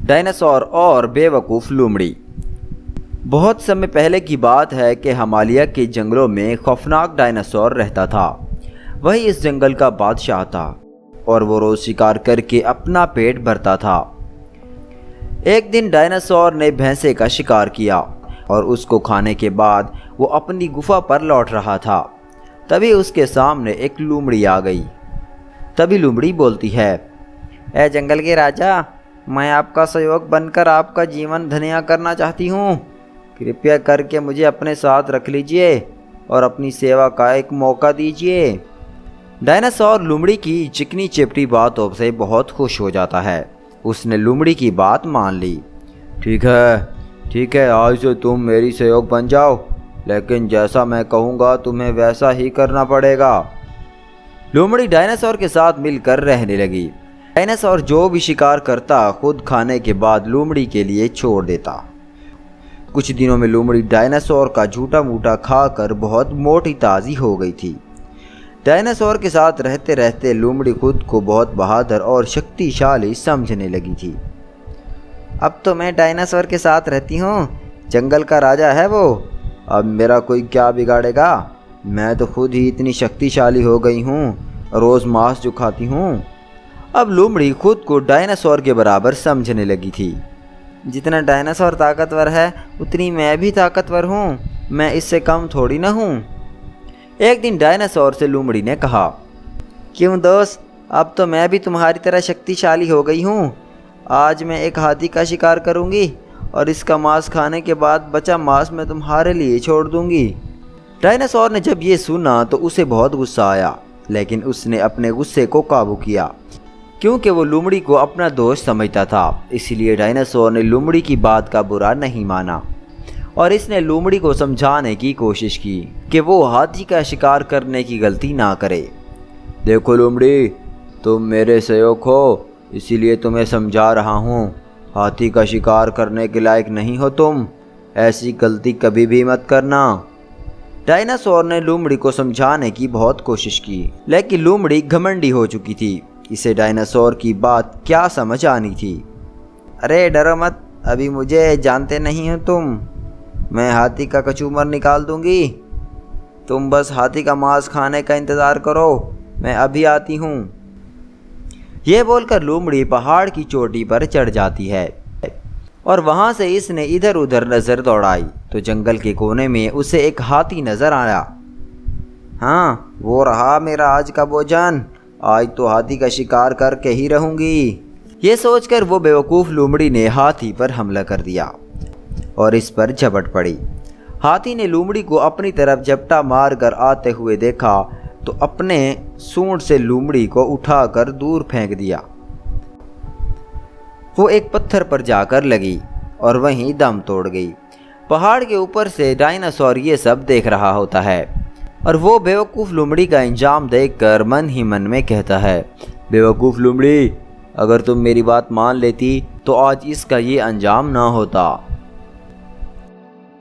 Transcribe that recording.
Dinosaur और बेवकूफ़ लोमड़ी। बहुत समय पहले की बात है कि हिमालय के जंगलों में खौफनाक डायनासोर रहता था। वही इस जंगल का बादशाह था और वो रोज़ शिकार करके अपना पेट भरता था। एक दिन डायनासोर ने भैंसे का शिकार किया और उसको खाने के बाद वो अपनी गुफा पर लौट रहा था। तभी उसके सामने एक लोमड़ी आ गई। तभी लोमड़ी बोलती है, ए जंगल के राजा, मैं आपका सहयोग बनकर आपका जीवन धन्य करना चाहती हूँ। कृपया करके मुझे अपने साथ रख लीजिए और अपनी सेवा का एक मौका दीजिए। डायनासोर लोमड़ी की चिकनी चिपटी बातों से बहुत खुश हो जाता है। उसने लोमड़ी की बात मान ली। ठीक है, आज से तुम मेरी सहयोग बन जाओ, लेकिन जैसा मैं कहूँगा तुम्हें वैसा ही करना पड़ेगा। लोमड़ी डायनासोर के साथ मिलकर रहने लगी। डायनासोर जो भी शिकार करता खुद खाने के बाद लोमड़ी के लिए छोड़ देता। कुछ दिनों में लोमड़ी डायनासोर का झूठा मूठा खाकर बहुत मोटी ताज़ी हो गई थी। डायनासोर के साथ रहते रहते लोमड़ी खुद को बहुत बहादुर और शक्तिशाली समझने लगी थी। अब तो मैं डायनासोर के साथ रहती हूँ, जंगल का राजा है वो, अब मेरा कोई क्या बिगाड़ेगा। मैं तो खुद ही इतनी शक्तिशाली हो गई हूँ, रोज़ मांस जो खाती हूँ। अब लोमड़ी खुद को डायनासोर के बराबर समझने लगी थी। जितना डायनासोर ताकतवर है उतनी मैं भी ताकतवर हूँ, मैं इससे कम थोड़ी ना हूँ। एक दिन डायनासोर से लोमड़ी ने कहा, क्यों दोस्त, अब तो मैं भी तुम्हारी तरह शक्तिशाली हो गई हूँ। आज मैं एक हाथी का शिकार करूँगी और इसका मांस खाने के बाद बचा मांस मैं तुम्हारे लिए छोड़ दूँगी। डायनासोर ने जब ये सुना तो उसे बहुत गुस्सा आया, लेकिन उसने अपने गुस्से को काबू किया क्योंकि वो लोमड़ी को अपना दोस्त समझता था। इसलिए डायनासोर ने लोमड़ी की बात का बुरा नहीं माना और इसने लोमड़ी को समझाने की कोशिश की कि वो हाथी का शिकार करने की गलती ना करे। देखो लोमड़ी, तुम मेरे सहयोग हो, इसीलिए तुम्हें समझा रहा हूँ। हाथी का शिकार करने के लायक नहीं हो तुम, ऐसी गलती कभी भी मत करना। डायनासोर ने लोमड़ी को समझाने की बहुत कोशिश की, लेकिन लोमड़ी घमंडी हो चुकी थी। इसे डायनासोर की बात क्या समझ आनी थी। अरे डरो मत, अभी मुझे जानते नहीं हो तुम, मैं हाथी का कचूमर निकाल दूंगी। तुम बस हाथी का मांस खाने का इंतज़ार करो, मैं अभी आती हूँ। यह बोलकर लोमड़ी पहाड़ की चोटी पर चढ़ जाती है और वहाँ से इसने इधर उधर नज़र दौड़ाई तो जंगल के कोने में उसे एक हाथी नज़र आया। हाँ, वो रहा मेरा आज का भोजन, आज तो हाथी का शिकार करके ही रहूंगी। ये सोचकर वो बेवकूफ़ लोमड़ी ने हाथी पर हमला कर दिया और इस पर झपट पड़ी। हाथी ने लोमड़ी को अपनी तरफ झपटा मार कर आते हुए देखा तो अपने सूंड से लोमड़ी को उठाकर दूर फेंक दिया। वो एक पत्थर पर जाकर लगी और वहीं दम तोड़ गई। पहाड़ के ऊपर से डायनासोर ये सब देख रहा होता है और वो बेवकूफ़ लोमड़ी का इंजाम देखकर मन ही मन में कहता है, बेवकूफ़ लोमड़ी, अगर तुम मेरी बात मान लेती तो आज इसका ये अंजाम ना होता।